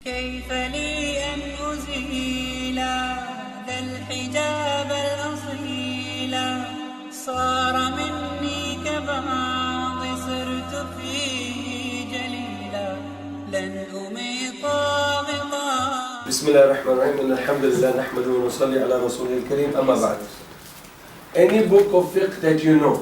كيف لي أن أزيل ذا الحجاب الأصيل صار مني كبعض صرت فيه جليلا لن أميط غطاء. بسم الله الرحمن الرحيم. الحمد لله نحمده ونصلي على رسوله الكريم. أما بعد. Any book of fiqh that you know,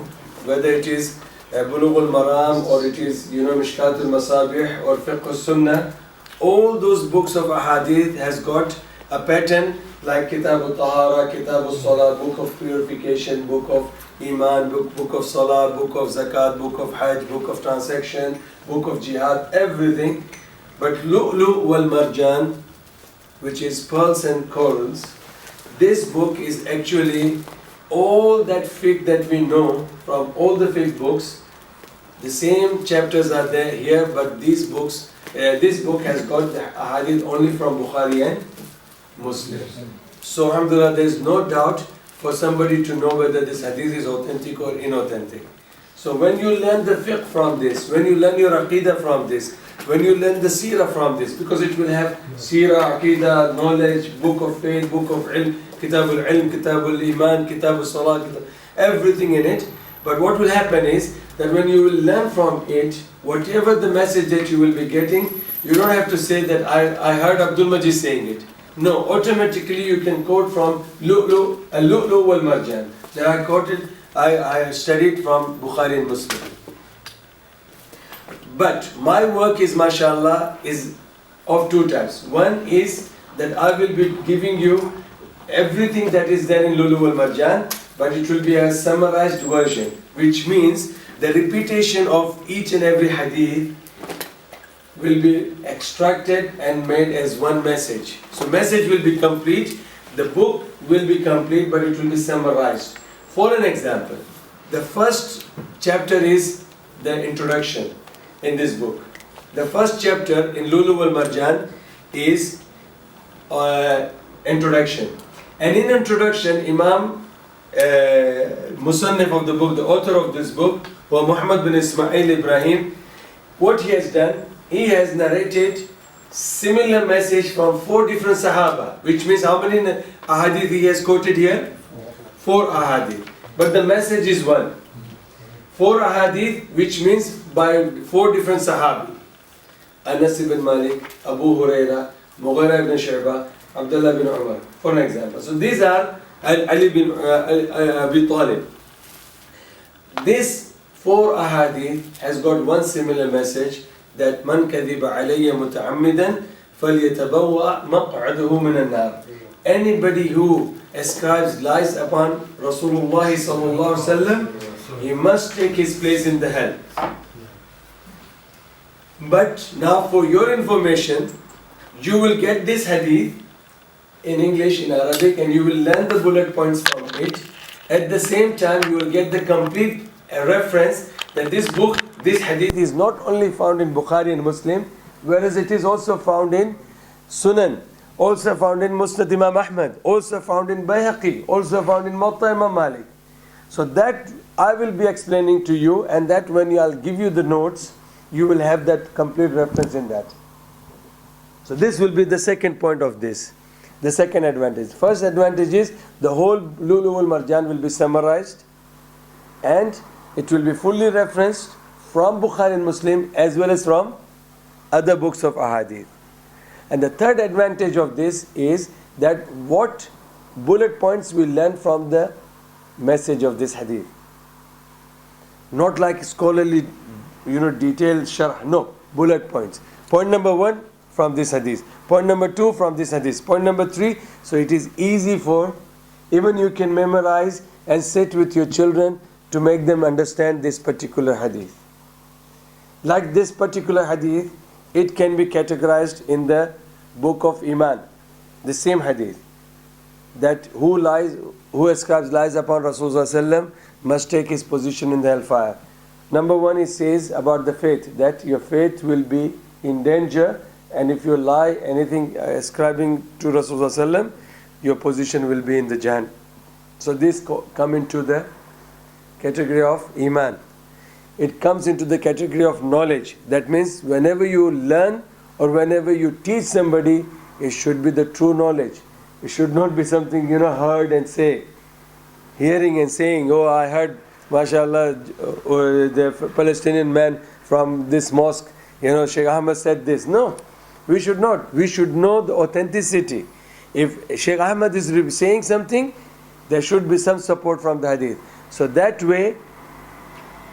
whether it is Bulugh al-Maram or it is Mishkat al-Masabih or Fiqh al-Sunnah, all those books of ahadith has got a pattern like Kitab al-Tahara, Kitab al-Salah, book of purification, book of Iman, book of Salah, book of Zakat, book of Hajj, book of transaction, book of Jihad, everything. But Al-Lulu Wal Marjan, which is pearls and corals, this book is actually all that fiqh that we know from all the fiqh books. The same chapters are there here, but these books, this book has got the hadith only from Bukhari and Muslim. So alhamdulillah, there is no doubt for somebody to know whether this hadith is authentic or inauthentic. So when you learn the fiqh from this, when you learn your aqidah from this, when you learn the seerah from this, because it will have seerah, aqidah, knowledge, book of faith, book of ilm, kitab al-ilm, kitab al-iman, kitab al-salah, everything in it. But what will happen is that when you will learn from it, whatever the message that you will be getting, you don't have to say that I heard Abdul Majid saying it. No, automatically you can quote from Al-Lulu Wal Marjan. That I studied from Bukhari and Muslim. But my work is, mashallah, is of two types. One is that I will be giving you everything that is there in Lulu Wal Marjan, but it will be a summarized version, which means the repetition of each and every hadith will be extracted and made as one message. So message will be complete, the book will be complete, but it will be summarized. For an example, the first chapter is the introduction in this book. The first chapter in Lulu Wal Marjan is introduction. And in introduction, Imam Musannif of the book, the author of this book, Muhammad bin Ismail Ibrahim, what he has done, he has narrated similar message from 4 different Sahaba, which means how many ahadith he has quoted here? 4 ahadith. But the message is one. 4 ahadith, which means by 4 different Sahabi. Anas ibn Malik, Abu Huraira, Mughira ibn Shu'bah, Abdullah bin Umar, for an example. So these are Ali bin Abi Talib. This 4 ahadith has got one similar message, that man kadhiba alayya muta'ammidan falyatabawwa maq'adahu min an-nar. Anybody who ascribes lies upon Rasulullah sallallahu alaihi wasallam, he must take his place in the hell. But now for your information, you will get this hadith in English, in Arabic, and you will learn the bullet points from it. At the same time, you will get the complete reference that this book, this hadith is not only found in Bukhari and Muslim, whereas it is also found in Sunan, also found in Musnad Imam Ahmad, also found in Bayhaqi, also found in Muwatta Imam Malik. So that I will be explaining to you, and that when I'll give you the notes, you will have that complete reference in that. So this will be the second point of this. The second advantage. First advantage is the whole Lulu Wal Marjan will be summarized and it will be fully referenced from Bukhari and Muslim as well as from other books of ahadith. And the third advantage of this is that what bullet points we learn from the message of this hadith. Not like scholarly, detailed sharh. No, bullet points. Point number 1 from this hadith. Point number 2 from this hadith. Point number 3. So it is easy for, even you can memorize and sit with your children to make them understand this particular hadith. Like this particular hadith, it can be categorized in the book of Iman. The same hadith. That who ascribes lies upon Rasulullah must take his position in the hellfire. Number 1, it says about the faith, that your faith will be in danger, and if you lie anything ascribing to Rasulullah, your position will be in the Jahannam. So this come into the category of Iman. It comes into the category of knowledge. That means whenever you learn or whenever you teach somebody, it should be the true knowledge. It should not be something, heard and say. Hearing and saying, oh, I heard, mashallah, the Palestinian man from this mosque, Sheikh Ahmad said this. No, we should not. We should know the authenticity. If Sheikh Ahmad is saying something, there should be some support from the hadith. So that way,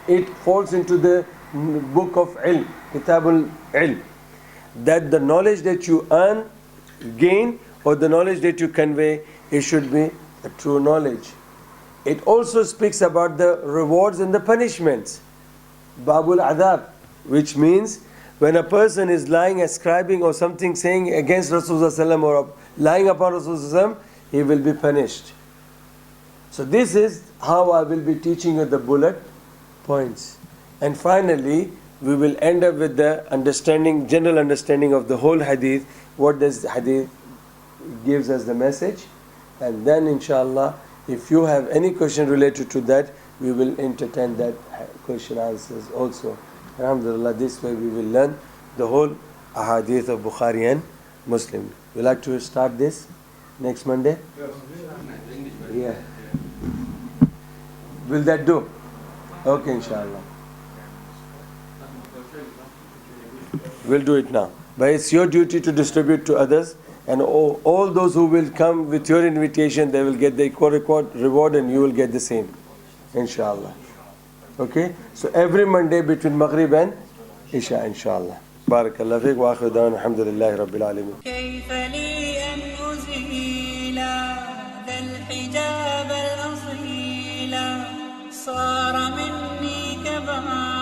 it falls into the book of ilm, Kitabul Ilm, that the knowledge that you earn, gain, or the knowledge that you convey, it should be a true knowledge. It also speaks about the rewards and the punishments. Babul Adab, which means when a person is lying, ascribing or something saying against Rasulullah or lying upon Rasulullah, he will be punished. So this is how I will be teaching you the bullet points. And finally, we will end up with the understanding, general understanding of the whole hadith. What does the hadith gives us the message? And then inshallah, if you have any question related to that, we will entertain that question answers also. Alhamdulillah, this way we will learn the whole ahadith of Bukhari and Muslim. We like to start this next Monday? Yeah. Will that do? Okay, inshallah. We'll do it now. But it's your duty to distribute to others. And all those who will come with your invitation, they will get the equal reward and you will get the same. Inshallah. Okay? So every Monday between Maghrib and Isha, inshallah. Barakallah fiqh wa akhiru da'wana alhamdulillahi rabbil alameen. كيف لي أن أزيل ذا الحجاب الأصيل صار مني كبار